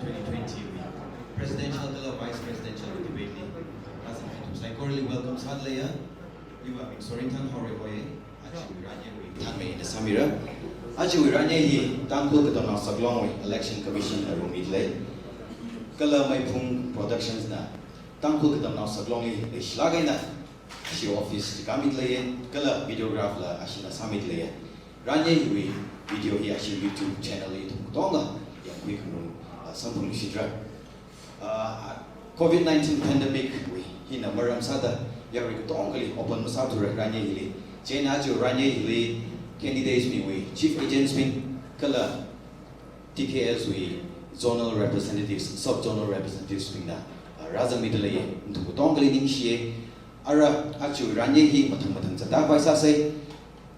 2020 presidential to vice presidential debate ni as I cordially welcome Sadleya you are Sorintan Horihoye Achi Ranye we Tanme in the Samira Achi Ranye hi Tamko Katana Saglong election commission Rumidle Kala Mai Pung productions na Tamko Katana Saglong Ishlagina Shi office Kamidle Kala videograph la Ashina Samitle Ranye we video hi Ashi YouTube channel itu Tonga yang we can Sampung Shidra COVID-19 pandemic we hina maram sada yari tongkali open masatu ranye hili China jo ranye hili candidates we chief agents kala TKS we zonal representatives sub zonal representatives na raza midlay untuk tongkali ningshe ara acu ranye hi matang jata paisa sai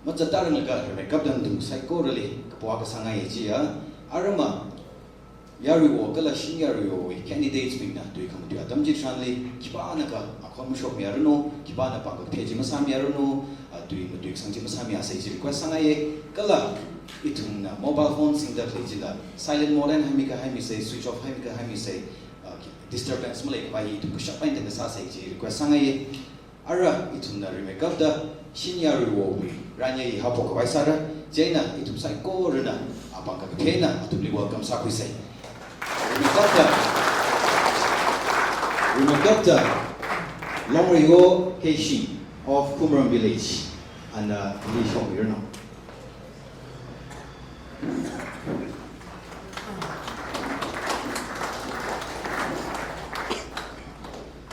macata rangga makeup dan tu psycho rally kapwa ka sangai ji arama yari wo kala shin yari wo candidates na tu kam tu adam ji translate kibana ka akhom shop mi arno kibana pa ka page masam yarno tu sangji masam ya sai ji request sangai kala itung na mobile phone sing da jila silent mode and hamika hami say switch off hamika hami say disturbance malai ka bai tu shop paint da sa sai ji request sangai ara itung na remake da shin yari wo ranya ha po ka bai sara jaina itu psycho rena apa ka kena tu li welcome sa ku sai Rumagapta Longrigo Keishi of Kumaram village and Li Shomir now.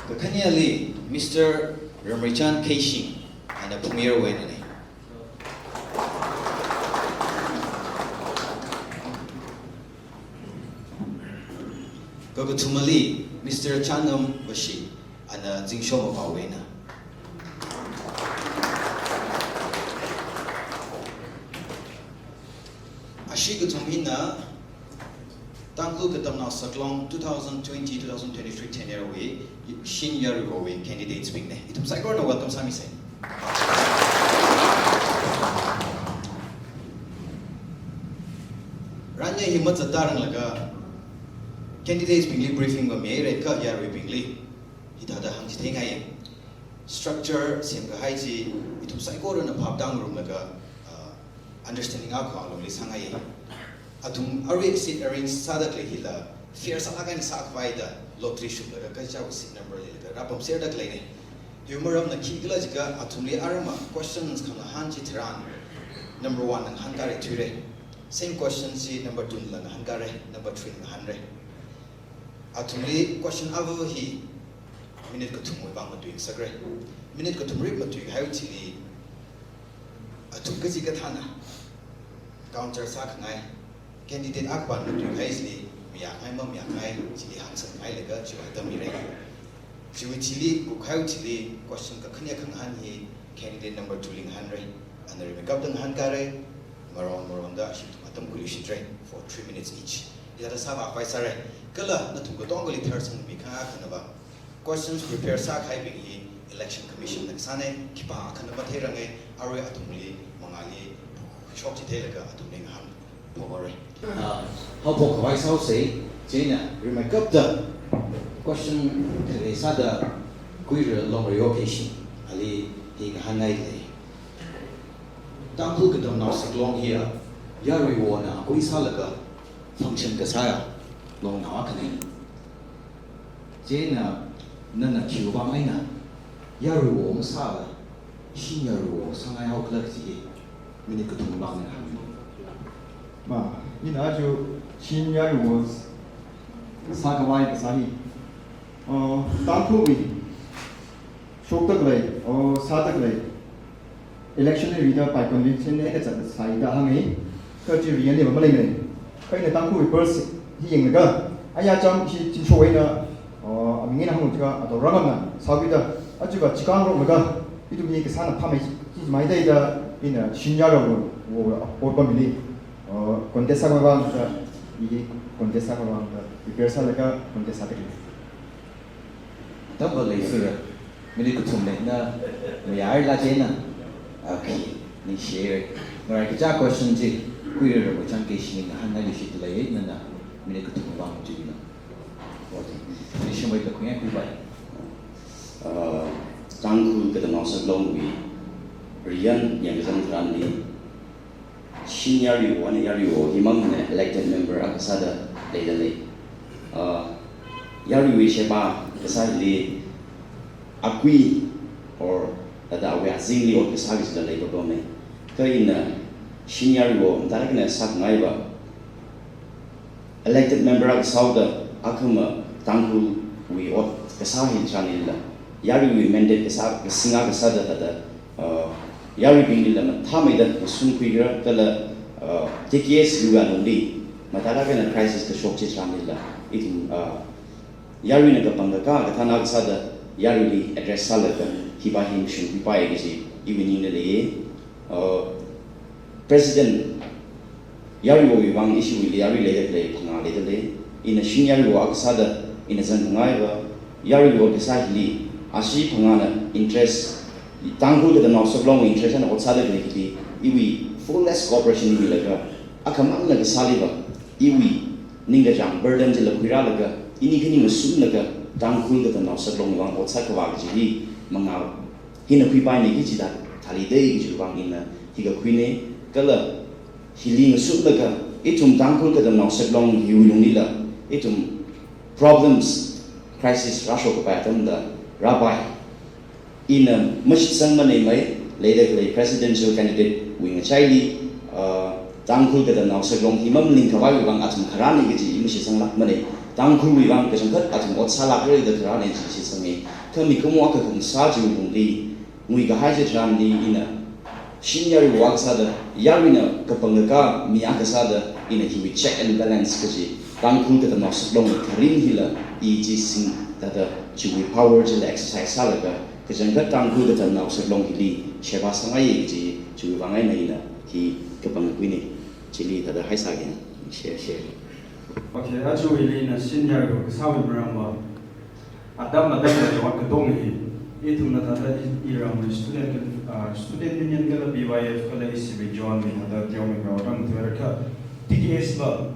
The Kenya Li, Mr. Ramrichan Keishi and the Premier Wenene. Gogotumali, Mr. Changam Bashi, and Jingshom of Awena. Ashigutumina, Tangku Katamna Saklong 2020-2023 10-year away, Shin Yarugowe candidates being there. It was like, welcome, Sami Sen. Ranya Himatza Daranglaga. Candidates being briefing with me, Red Cut Yari Bingley. It had a hunting I structure, same Haiti, it was like order in a pop down room like a understanding alcohol only Sangai. Atum Ari sit arrange sadakly hila, fierce Alagan Sak Vida, lottery sugar, a Gaja was sit number like a rapum Serdak lady. Humor of the Kiglajika, Atumli Arama, questions come a Hanji Tiran. Number 1 and Hungary Ture. Same question, see number 2 and Hungary, number 3 and 100. Atumli question avo hi minute ko tumoi bang matu sagre minute ko tumri matu hai chili atum gaji ka thana counter sak ngai candidate akban matu hai chili miya ngai mam ya ngai chili hangsan ngai lega chiwa dami re chiwi chili ko khai chili question ka khanya khang han hi candidate number 2 ling han re and the makeup dang han kare maron da shi atam kuli shi train for 3 minutes each ida sama paisare kala na tungo tongoli person mi kha khanaba questions prepare sa khai bi election commission nak sane kipa khanaba therange arwe atumli mangali shop chi thelega atumli ngam pogore how pok vai sao sei chena remake up the question the sada kuira long relocation ali hi hangai le tampu kedam na siklong here yari wona koi salaga function kasaya long na kane jena nana kiuba maina yaru wo sala shin yaru wo sangai hau klak ji mini ko tum ba na ma ina jo shin yaru wo sagamai sahi tampu mi shoktak lai satak lai election leader by convention ne ka sai da hangi ka ji rian ne ba lai ne kai ne tampu first hi yeng ga aya jam hi chin choi na mingina hang tiga ado ragam sabida ajuga chikan ro ga idu ni ke sana phame hi mai dai da ina shinjaro wo ba mili contesa ga ba i contesa ga ba i persa lega contesa de double laser mini ko tum na mi ai la jena okay ni share ngai ka question ji kuira ro chang ke shin han na li shi tlai na minute ka thum ba ji na ni shimai ka khunga ku bai tangku ke tanau seglong wi rian yang zang ran ni senior yu one year yu himang ne elected member akasada leidale yari wi sheba kasali akui or tada we azingli or kasali da leiba gome kaina senior yu tarakna sak ngai ba elected member akasada akuma tangku wi or kasahi chanilla yari wi mandate kasinga kasada tada yari bingli lama thamai da sun kuigra kala TKS juga nungdi matala kana crisis ka shock che chamila itin yari na kapanga ka thana kasada yari li address sala ka hiba him shu hiba ye ji evening le president yari wo wang issue li yari le le phanga le le in a shin yari wo kasada in a zan ngai ba yari wo kasai li ashi phanga na interest tangku ke tanau seglong interest na outside le ki iwi fullest cooperation ni laga akamang laga saliba iwi ninga jang burden je lakwira laga ini kini masum laga tangku ke tanau seglong wang outside ka wag ji manga hina kui pai ni ki jida thali dei ki wang ina higa kuine kala hili masum laga itum tangku ke tanau seglong yu ni la itum problems crisis rasho ka patam da rabai in a much sang money mai later the presidential candidate wing chaili tangkul ke dan ausag long himam ling kawai bang atum kharani ke ji imi sang lak mane tangkul wi bang ke sangkat atum ot salak re de kharani ji sangi kami komo ka kung sa ji bung di ngui ga haje tram di ina senior wak sa da yarina ka pangaka mi aka sa da ina hi check and balance ke ji tangkul ke dan ausag long kharin hila i ji sing da ji power ji exercise salaga kejangan tangku ke tanau seglong hili sheba sangai ji chui bangai nai na hi kepang kuini chili tada hai sagin share okay achu hili na senior ko sawi bramba adam adam na wa kedong hi itu na tada iram student union kala BYF kala ICB join mi ada tiong mi orang terka TKS ba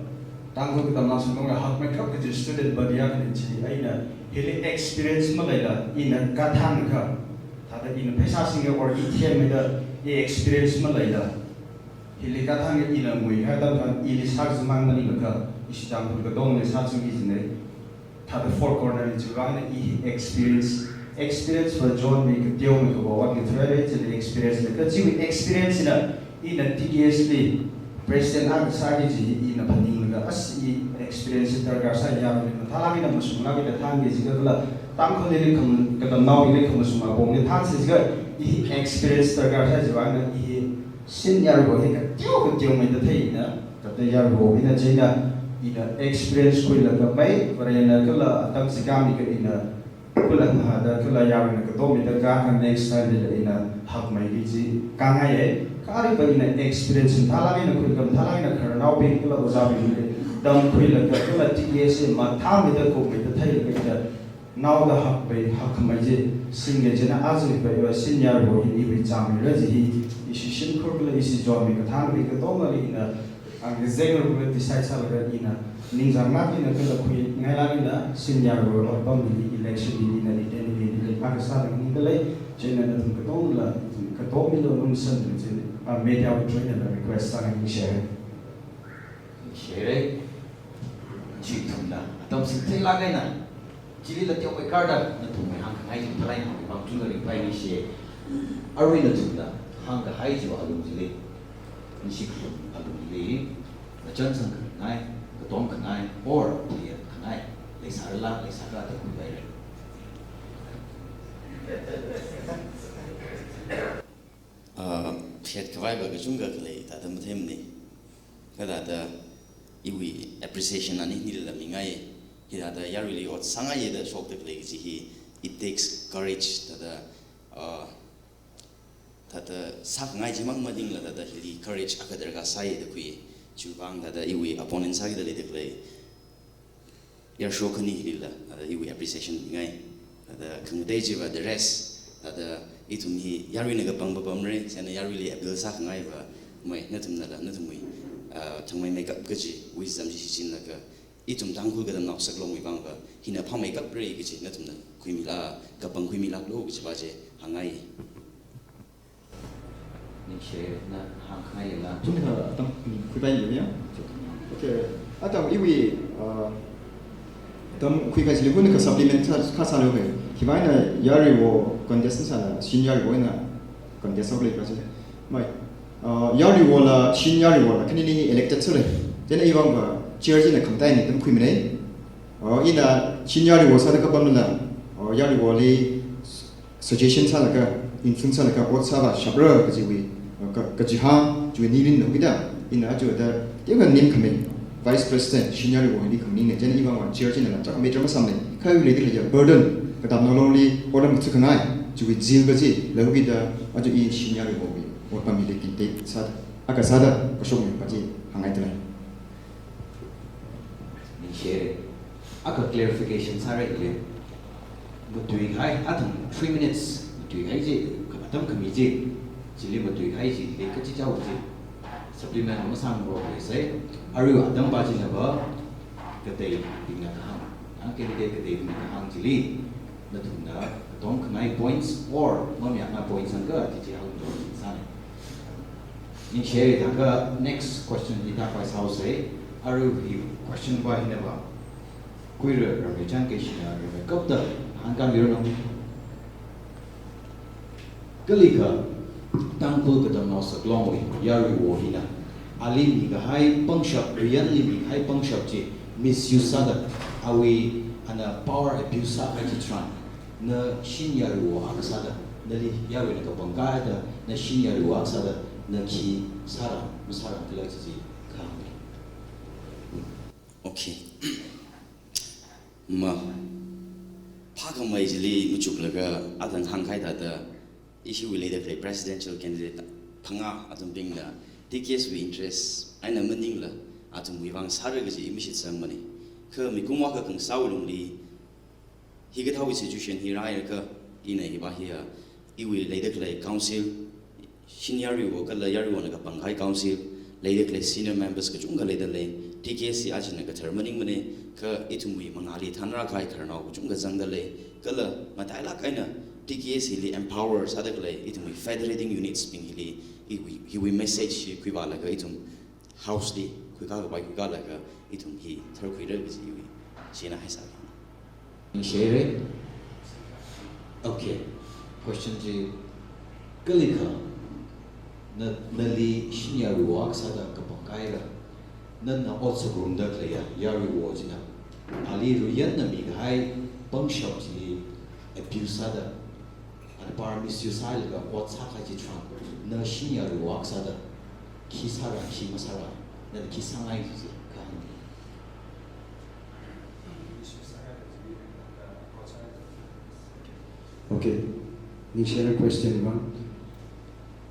tangku ke tanau seglong hak makeup ke student badia ke ji aina hili experience malaila ina kathan ka tada ina pesa singa or ithem da ye experience malaila hili kathan ina mui ha da kan ili sak zamang mali ka istam ka dong ne sa chung gi ne tada four corner ni chuga na I experience for john me ka teo me ko wa ki thread it experience ka chi experience ina TKS li president ang sagi ji ina paning ga as experience darga sa ya ni thalagi na musumna bi thang ge jiga la tang khole ni kham ka tam naw ni kham musuma bong ni thang se jiga I experience darga sa jiwa na I sin yar go he ka tyo me da thai na ka te yar go ina jina ina experience ko la ka pai parena ka la tam sikam ni ka ina kula ha da kula yar na ka do mi da ka next time ina hak mai gi ji ka nga ye kari ba ina experience thalagi na ko kam thalagi na khar naw bi kula oza bi dam khui la ka kula TKS ma tha mi da ko mi da thai la ka naw da hak bai hak mai je singe je na azri bai wa senior bo hi bi cham mi ra ji isi shin khur la isi job mi ka thang bi ka to ma ri na ang zenger bo ti sai sa la ina ning jang ma ina ka la khui ngai la ina senior bo ro tom ni election ni na ni den ni pa ka sa ni ka le je na da ka to la ka to mi lo nung san je media ko train na request sa ni share chi thum na tam sin thei la gai na chili la tyo kai kar da na thum mai hang hai thum thlai na bang tu ri pai ni she arwi na thum da hang ka hai ji wa lu ji le ni shi khu alu le na chan sang ngai ka tom ka ngai or ye ka ngai le sa la ta ku bai re phiat kawai ba ka chunga ka le ta dam them ni kada da iwi appreciation ani ni la mi ngai hida da ya really ot sanga ye da shok de play ji hi it takes courage da sak ngai ji mang ma ding la da hi courage akadar ga sai da kui chu bang da iwi opponent sa da le de play ya shok ni hi la da iwi appreciation ngai da khang dei ji ba the rest da itum hi ya really ga pang ba pam re sana ya really appeal sak ngai ba mai na tum na tum mai thangmai makeup ka ji wisdom ji chin la ka itum tangkul gadam nak saklong wibang ba hina phamai kap re gi chi na tum na khuimila kapang khuimila lo gi ba je hangai ni che na hang khai la chúng ta tâm khui bay nhiều nhé ok à trong ý vị tâm khui cái gì cũng cái supplement khác sao được khi mà này yari wo contestant sao xin yari wo na contestant lấy cái gì mà yari wo là xin yari wo là cái này elected rồi thế nên 이번 거 지어지는 강단이 좀 크미네 이나 xin yari wo sao được cái là yari wo li suggestion sao là cái influence sao là cái what sao là shabra cái gì vậy cái gì hang chuyện này nó cái đó in là chuyện đó cái cái niệm khmer vice president senior của đi khmer này cho nên ivan quan chia cho nên là chắc mấy trăm năm này khai lấy cái là burden cái tập nó luôn đi ở đâu cũng này chuyện gì cái gì là cái đó ở chỗ in senior của mình ở bên mình kinh tế sát cái sát đó có số mình cái gì hàng ngày thế này ni che aka clarification sa re le một tùy hai à thằng 3 minutes một tùy hai gì cái tâm cái gì chỉ liên một tùy hai gì để cái chỉ cháu gì supplement nó sang rồi để sẽ ari wa dam ba chi na ba cái tây đi na ka hang cái đấy cái tây đi na hang chỉ li nó thùng đó tóm cái này points or nó miệng là points sang cái chỉ hang rồi sao này nhưng share thằng cái next question đi ta phải sao sẽ ari hi question ba hi na ba quy rồi rồi trang cái gì là rồi cấp tờ hàng cam điều nó cái lý cả tăng phơi cái tầm nó sạc long vậy yari wo hi na ali mi cái hai băng shop rian li mi hai băng shop chi misuse sa da awi ana power abuse sa ka chi tran na shin yari wo ak sa da na li yari na ka bang ka da na shin yari wo ak sa da na ki sara musara cái là gì ka okay ma phakam mai jili muchuk laga adang hangkai da da issue related to presidential candidate phanga atum bing la TKS we interest aina maning la atum wibang sarga ji imishit samani kha mi kumwa ka kang sawlung li hi ga thawi situation hi rai ka ina hi ba hi iwi related to council senior wo ka la yar wo na ka panghai council related to senior members ka chunga le da le TKS si ajina ka thermaning mane ka itumwi mangali thanra khai kharna ku chunga jangda le kala matai la kaina TKS hili empower sadak le itumwi federating units ping hili we message kui ba la ka itum house di kui ka ba kui ka la ka itum hi thar kui ra bi wi china hai sa ni share okay question ji cái lý cả na li shin yari wo ak sa da ka bang kai ra nan na also room da le ya yari wo ji na ali ru yan na mi hai bang shop ji abuse sa da and par misuse sa ga what sa ka ji tran na shin yari wo ak sa da ki sa ra ki ma sa ra na ki sa ngai ji ka Okay, ni share question one.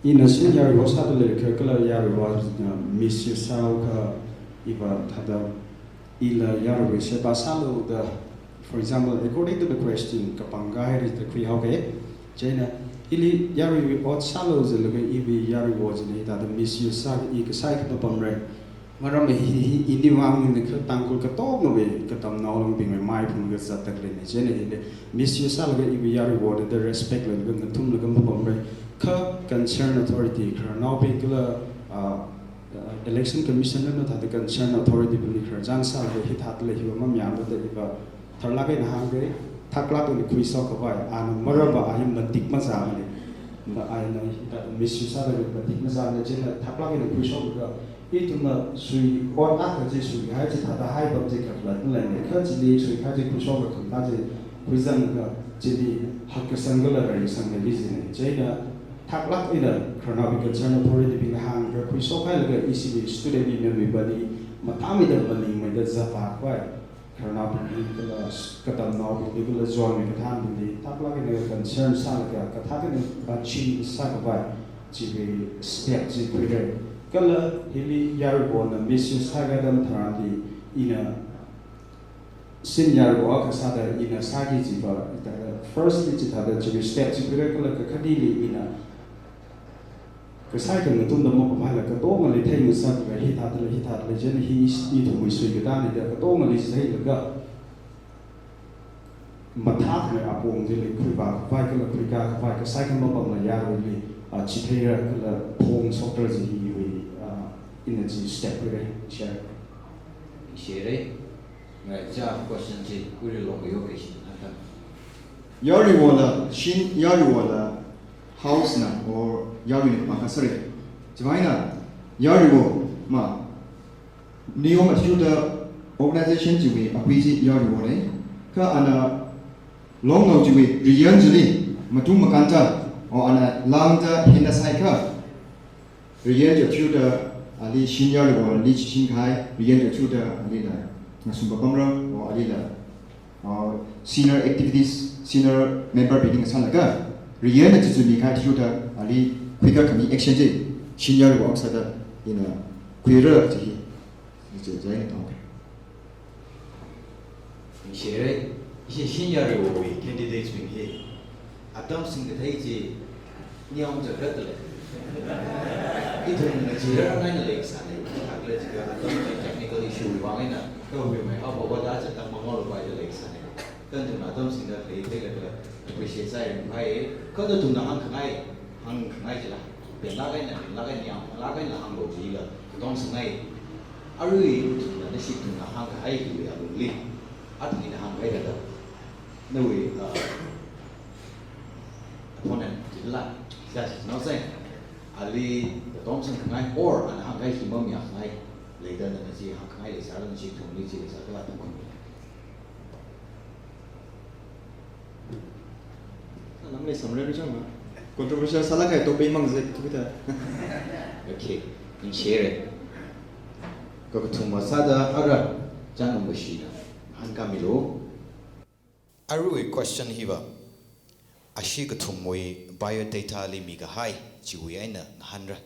In a senior was had a curricular yard was Monsieur Sauka Iva Tada Ila Yarwe Sebasalo. For example, according to the question, Kapangai is the Krihoge, Jena Ili Yari or Salos, the Ivi Yari was in it, the Monsieur Sag Ikasai Papamre. Maram he individual in the Tangle Katognobe, Katam Nolan being a my from the Zataklin, Jena Monsieur Salga Ivi Yari ward, the respect of the Tumlagam Papamre. Concerned authority now particular election commission not the concerned authority believe Jan Salve hit hat le human yam the river Tarlaga in Hungary Taklak on the Quisok of and Maraba I am the Tikmazamani I know Miss Salve but Tikmazam Taklak in the Quisok it sui or after this we had it at the high object of Latin and the country we had it Quisok to Nazi Quizan Jimmy Hakasangular and some reason Jada Taklak in a chronological concern authority being hung, where we so kind of easily student in everybody, Matami the Maling, my dad's a park, why? Chronological Katam now, people as well, we could handle the Taklak in a concern, Salaka, Katakan, Bachi, Sakabai, GB, Step, Zipri, Kala, Hilly, Yaribon, and Mrs. Hagadam Tarandi in a senior Wakasada in a Sagi Ziba, first digit had a GB Step, Zipri, Kadili in a cái sai cái người tuân đồng một hay là cái tố mà lấy thay người sao cái hít hạt lấy trên hi thủ mùi suy cái ta này cái tố mà lấy sai được cái mà tháp này áp dụng thì lấy khui vào vai cái là khui cả vai cái sai cái mà bằng là ya rồi lấy chỉ thấy là cái là phong software gì vì energy step rồi share share right ja question ji we long yo ke shin atam yari wala shin yari wala house na or yari ma ka sare jwai na yari wo ma niyo ma chu da organization ji we api ji yari wo ne ka ana long no ji we riyan ji ni ma tu ma kan ta or ana lang da hinda sai ka riyan ji chu da ali shin yari wo li chi shin kai riyan ji chu da ali la na sumba pamra or ali la senior activities senior member meeting asalaga riyan na chu ni ka chu da ali quicker kami action ji senior wo sa da ina queer ji ji zai na ta share 이제 신야를 오고 candidates 중에 어떤 생각이 있지 니엄 저랬더래 이 돈은 지라는 게 렉사네 아그래 지금 어떤 technical issue 왕이나 그 위험해 하고 다 저다 먹어로 봐야 렉사네 근데 어떤 생각이 되게 appreciate 사이 바에 그것도 좀 나한 강아지라 변나가냐 나가냐 한 거지가 어떤 생각이 아루이 나 시도 나한 강아지야 우리 아트니 한 거야 no we opponent chỉ là nó say ali the Thompson ngay or anh hàng cái gì mà miệng ngay lấy đơn là gì hàng cái để sao là chỉ thùng đi chỉ để sao các bạn không lắm này sắm rồi chứ mà controversial sala cái tôi bị mang gì tôi biết okay in share cái thùng mà sao đó ara chẳng có gì nữa hàng camilo Arui question hiva. Ashi ka thumoi biodata li mi ga hai chiwi aina hanra.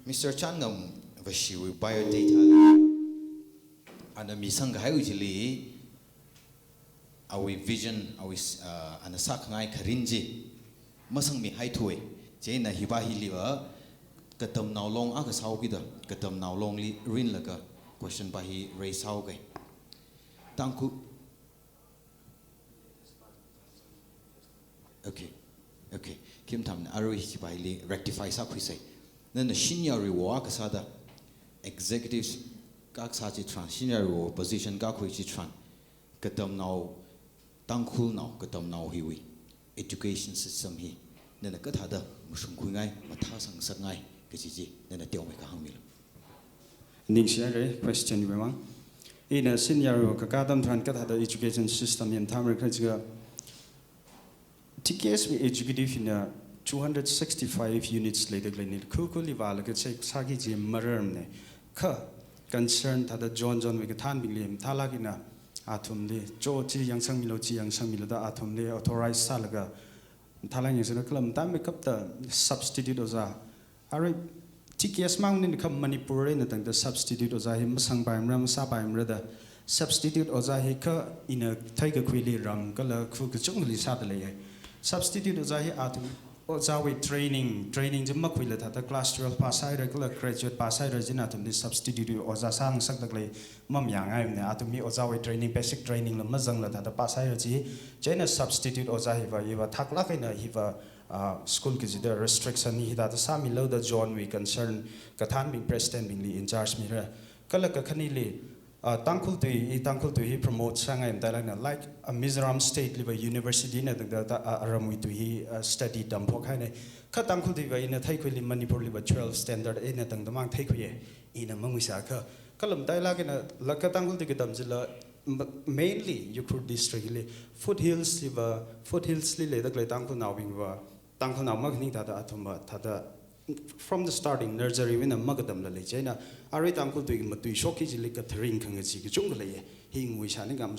Mr. Changam vashiwi biodata li. Ana mi sang hai ujili awi vision awi ana sak ngai kharinji masang mi hai thuai je na hiba hi liwa katam naw long a ka sau bi da katam naw long li rin la ka question ba hi raise sau kai tangku Okay. Kim tham na arui hi bai li rectify sa khui sai. Then the senior reward ka sa da executives ka sa chi tran senior reward position ka khui chi tran. Katam now tangkhul now katam now hi wi education system hi. Nên ka tha da musum khui ngai ma tha sang sak ngai ka chi chi nên tiao mai ka hang mi. Ning share question we mang in a senior ka kadam tran ka da education system in thamar ka jiga TKS we executive in 265 units later glenil kukuli wala ke check sagi ji maram ne kha concern thada John we ka than bilim thalagina athum le cho chi yang sang milo chi yang sang milo da athum le authorized salaga thalang yang sana klam tam make up the substitute oza are TKS mang ni kham manipur re na tang the substitute oza him sang baim ram sa baim ra da substitute oza he ka in a thaiga khwili ram kala khu ka chung li sa da le substitute oza hi atum oza we training jimma khwila tha class 12 pass ai regular graduate pass ai rajina atum the substitute oza sang sak dak le mam yang ai ne atum mi oza we training basic training la mazang la tha pass ai ji chena substitute oza hi va thakla kaina hi va school ki the restriction hi da sa mi lo da John we concern kathan being president being in charge mi ra kala ka khani le tangkhul tu hi promote sangai dalana like a Mizoram state level university na da aramui tu hi study dam phok haine kha tangkhul tu in a thai khuli Manipur level 12 standard in a tang damang thai khuye in a mangwisa kha kalam daila ke na laka tangkhul tu ke dam jila mainly Yukur district le foothills le da klai tangkhul naw bing wa tangkhul naw mag ni da athumba thada from the starting nursery when a magadam la le chena ari tangkul tu matui shoki ji le ka thring khang ji ki chung le hing wi sha ni gam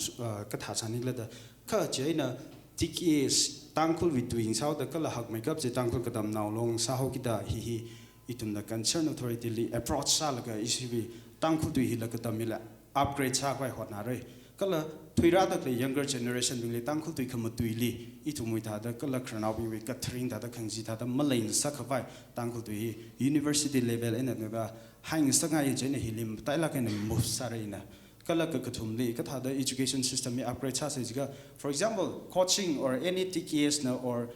ka tha sa ni la da kha chena TKS tangkul wi tuing sao da kala hak makeup je tangkul kadam naw long sa ho ki da hi itum the concern authority li approach sa la ga isi wi tangkul tu hi la ka tamila upgrade sa kwai hot na re kala thuira da le younger generation bing le tangkhul tui kham tui li I tu mui tha da kala khranaw bing we kathring da khangji tha da malain sakhawai tangkhul tui university level ena ga hang sangai je ne hilim taila ken move saraina kala ka kathumli ka tha da education system me upgrade cha se ga for example coaching or any TKS na or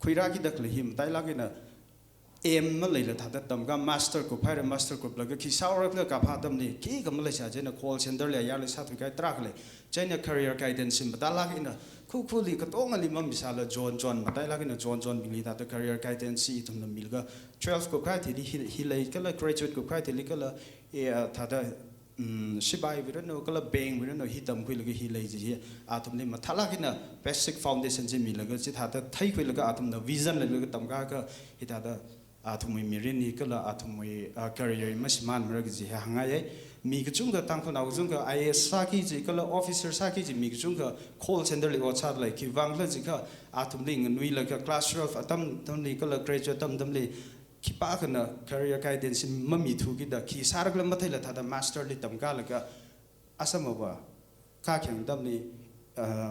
khuira gi dak le him taila ken em ma leila thada tamga master ko phaire master ko blaga ki sawrak la ka phadam ni ki gam le cha jena call center le ya le sa thu kai trak le china career guidance sim batala ina khu khu li ka tong ali mam bisala john matai la ina john bili da career guidance I tum na milga 12 ko kai thi hi le kala graduate ko kai thi li kala e thada sibai virano kala bang virano hitam khui lagi hi le ji atum ni mathala kina basic foundation ji milaga chi thada thai khui laga atum na vision le laga tamga ka hitada athumui mirini kala athumui career masman merag ji hangai mi kchung ga tang phana uzung ga IAS saki ji kala officer saki ji mi kchung ga call center le o chat lai ki wangla ji ka athumli nui la ka class 12 atam tamli kala graduate tam le ki pa kana career guidance mami thu ki da ki sarak la mathai la thada master le tam ka la ka asama ba ka khyang dam ni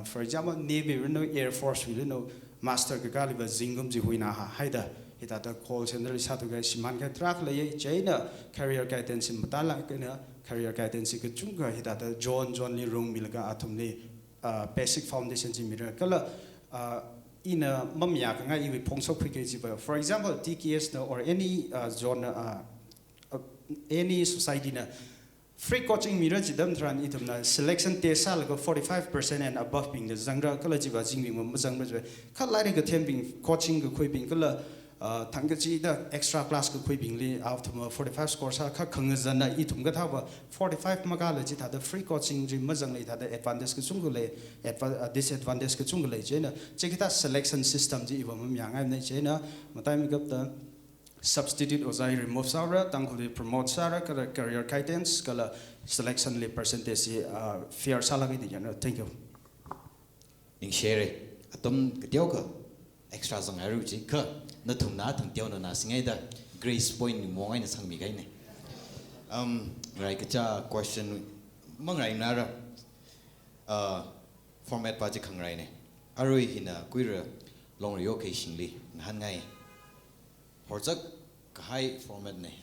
for example navy no air force we no master ka ka li ba jingum ji huina ha haida ita da call center li satu ga siman ga track la ye jaina career guidance matala kana career guidance ka chunga ita da john li room milga athum ni basic foundation ji mira kala ina mamya ka ngai wi phongsok phike ji ba for example TKS na or any zone any society na free coaching mira ji dam thran itum na selection test sal go 45% and above being the zangra kala ji ba jingwing ma jang ba je khala ri ga them being coaching go khoi bing kala thangji da extra class ko khoi bing li out of 45 score sa kha khang jana itum ga thawa 45 ma ga la ji tha da free coaching ji ma jang le tha da advantage ko chung le disadvantage ko chung le je na che kita selection system ji ibam yang ai nei je na matai mi gap da substitute ozai remove sara tangkhuli promote sara kala career guidance kala selection le percentage fair salary di yana thank you ning share atom ketiau ka extra zang aru ji ka na thum na thang tiau na singai da grace point mo ngai na sang mi gai ne rai ka cha question mangai na ra format pa ji khang rai ne aroi hina kuira long rio ke singli han ngai horjak kahai format ne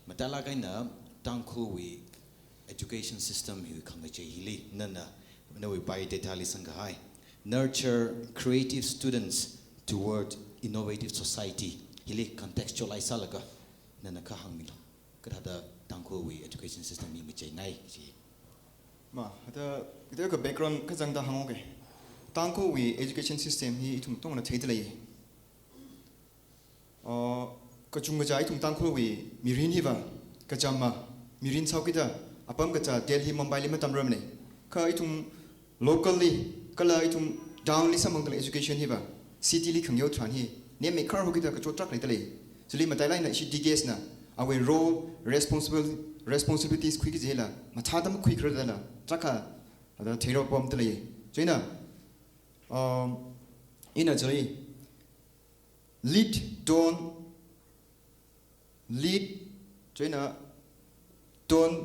matala gai na tangkhu wi education system hi khang che hili nana no we buy data li sang hai nurture creative students toward innovative society hili contextualize alaga nana ka hangmilo kada tangkhu wi education system mi che nai ji ma ada ka background ka jang da hangoge tangko wi education system hi itum tong na theidle ye ka chung ga itum tangko wi mirin hi ba ka jamma mirin chaukida apam ka cha delhi mumbai li matam ram ne ka itum locally kala itum down li samang da education hi ba city li khang yo thran hi ne me khar hokida ka chotrak le tale chuli matai lai na shi DGS na our role responsibilities quick jela matha dam quick ra na traka ada thero pom tale joina ina joi lead joina don't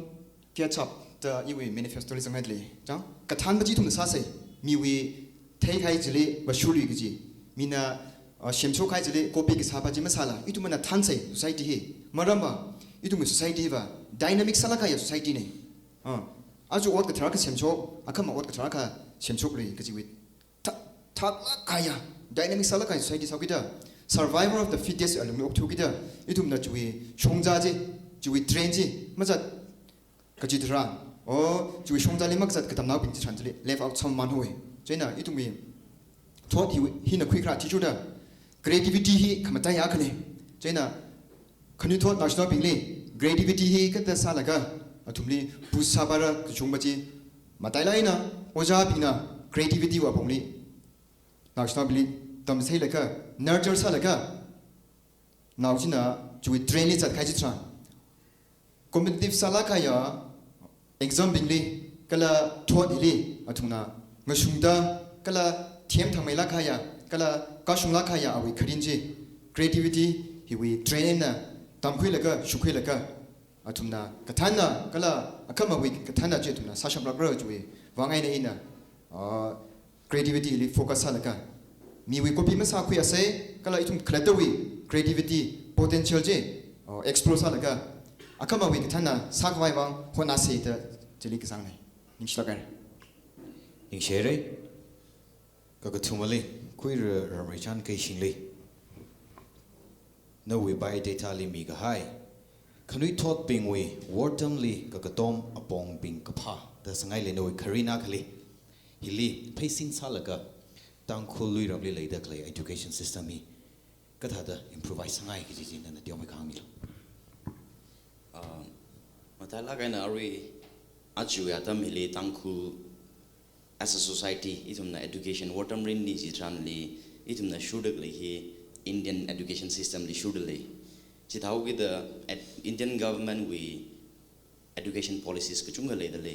catch up the iwi manifesto li sangai le jang ka than ba ji thum sa sai mi wi thai khai jili ba shuli gi ji mina shemcho khai jili copy gi sa ba ji ma sala itu mana than sai society hi maramba itu mi society ba dynamic sala ka ya society ne aju ot ka thara ka shemcho akam ot ka thara ka shemcho ri gi ji wi thak la kaya dynamic sala ka society sa gi da survivor of the fittest alumni ok thu gi da itu na chui chongja ji chui train ji ma ja ka ji thara chui chongja li mak jat ka tam na bin ji chan jili left out some man hoi china itu mi thought hi na quick ra ti chu da creativity hi khamata ya khane china khani thought national pingli creativity hi ka ta sala ka athumli pusabara chungbaji matai lai na oja pina creativity wa pongli national pingli tam sei la ka nurture sala ka naujina chui training chat khai chi tra competitive sala ka ya exam pingli kala thought hi athuna ngasungda kala thiam thamai la khaya kala kasung la khaya awi khrinji creativity hi we train na tamkhui la ka shukhui la ka athumna kathana kala akama we kathana je thumna sasham rakra juwe wangai na ina creativity li focus halaka mi wi copy ma sa khu ya se kala itum creative wi creativity potential je explore halaka akama wi thana sakwai wang hona se ta chili ka sang nai ning shlakar ning shere ka thumali kui ramai chan kai shingle no we buy data li mi ga hai khanui thot ping we wordam li ka tom apong ping ka pha da sangai le no karina khali hili facing salaga tang khului ram le leida klai education system mi ka tha da improvise sangai ki ji na tiom mai khang mi lo matala kaina ari achu ya tam hili tangku as a society itumna education watam rin ni ji tran li itumna shudak li hi Indian education system li shudal li chithau with the Indian government we education policies ka chunga le dale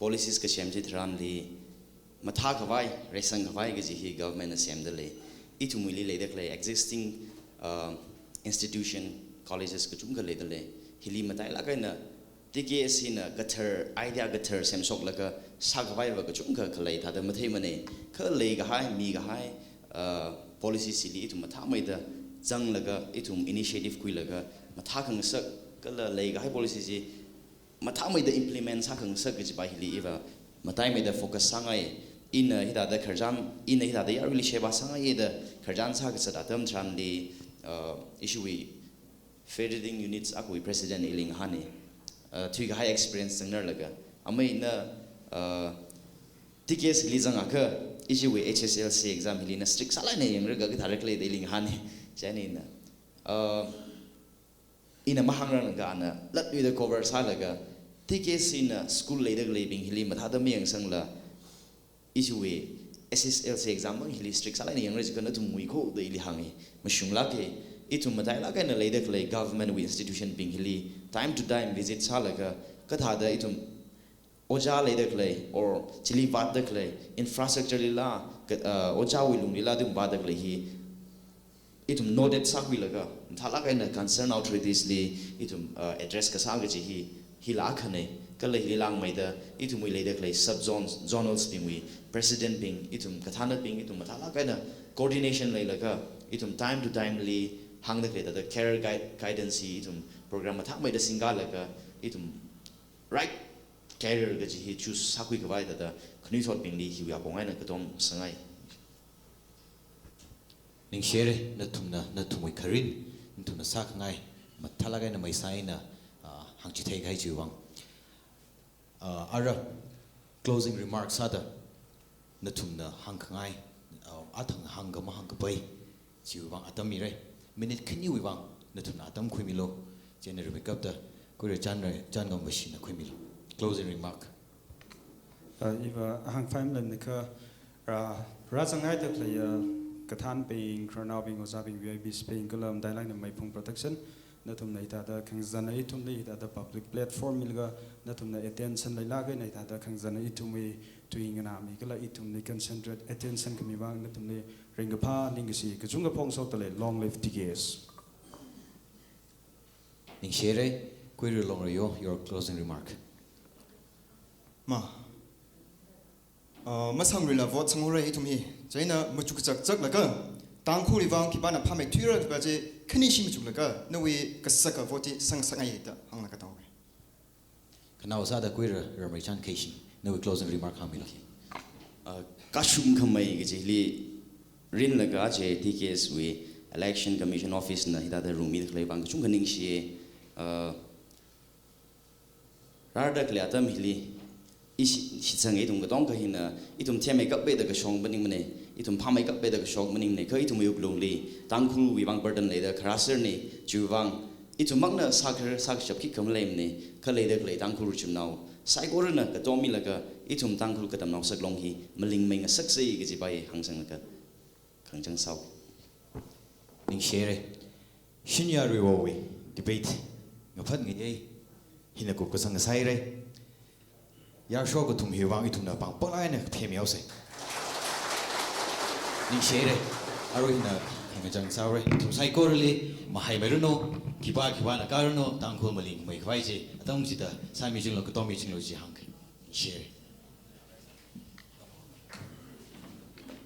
policies ka shem ji tran li matha khawai resang khawai ga ji hi government na sem dale itumuli le dak le existing institution colleges ka chunga le dale hili matai la kaina TKS hina gathar idea gathar sem sok laka sagwai wa ka chunga khalai tha da mathai mane khalai ga hai mi ga hai policy sili itum matha mai da jang laga itum initiative kui laga matha khang sak kala lei ga hai policy ji matha mai da implement sa khang sak ji ba hili eva matai mai da focus sangai in hida da kharjam in hida da really sheba sangai da kharjan sa ka sada tam tran di issue federating units akui president iling hani thui ga high experience sangnar laga amai na TKS lizang aka issue HSLC exam hilina strict sala ne yang raga thare klei deling hani chani na ina mahangrang ga na lat with the cover salaga TKS in school later living hili matha da meng sangla issue SSLC exam bang hili strict sala ne yang raga na tu mui ko de ili hangi mashungla ke itum matai la kana later klei government we institution bing hili time to time visit salaga katha da itum oja later clay or chili vat the clay infrastructure lila oja wilung lila dum ba the clay hi itum noted sakwi laga thala kaina concern authorities li itum address ka sa ga ji hi la khane kala hi lang mai da itum wi later clay sub zones zonals bing wi president bing itum kathana bing itum thala kaina coordination lai laga itum time to time li hang the clay the career guidance itum program mathak mai da singa laga itum right career ga ji hi choose sakwi ka vai da khni thot ping li hi ya bongai na ka tom sangai ning shere na thumoi kharin tumna sak ngai mathala ga na mai sai na hangchi thei gai jiwang ara closing remarks ada na thumna hang ngai athang hang ga ma hang bai jiwang atam mi re minute khni wi wang na thumna atam khui mi lo general makeup da ko re chan gam bashi na khui mi lo closing remark iwa hang faim len ka ra sangai da play kathan ping khranau bing oza bing vip spain kalam dialog na mai phung protection na tum nei ta da khang zanai tum nei ta da public platform milga na tum na attention lai la ga nei ta da khang zanai tum wi tuing na mi kala itum ni concentrate attention kami bang na tum nei ring pha ning si ka chung ga phong so ta le long live TKS ning shere ko re long yo your closing remark ma masang rila vote sangore itum hi jaina muchuk chak laga tangkhu riwang ki bana phame thuira ba je khni sim chuk laga no we kasaka vote sang sangai ta hang laga taw kana osa da ko re ramai chan kaishi no closing remark ha mi lo kashum khamai ge ji li rin laga je TKS we election commission office na hida da rumi klei bang chung ganing shi rada kle atam hili shi changai tum ga dong ka hina itum thia make up be da ka shong baning mane itum pha make up be da ka shong baning ne ka itum yuk long li tangkhul wi bang burden le da kharasir ni chuwang itum makna sak chap ki kam lem ne ka le da le tangkhul chum naw sai ko na ka tomi la ka itum tangkhul ka tam naw sak long hi maling mai nga sak sei ge ji bai hang sang ka khang chang sau ning shere shinya riwo we debate ngaphat ngi ei hina ko sang sai re ya sho ko tum hi wang itum na pang polai na phem yaw sai ning shere aro hina ngajang sau re tum sai ko re mahai mai no kiba na ka no tang ko maling mai khwai je atam ji da sai mi jing lo ko to mi jing lo ji hang shere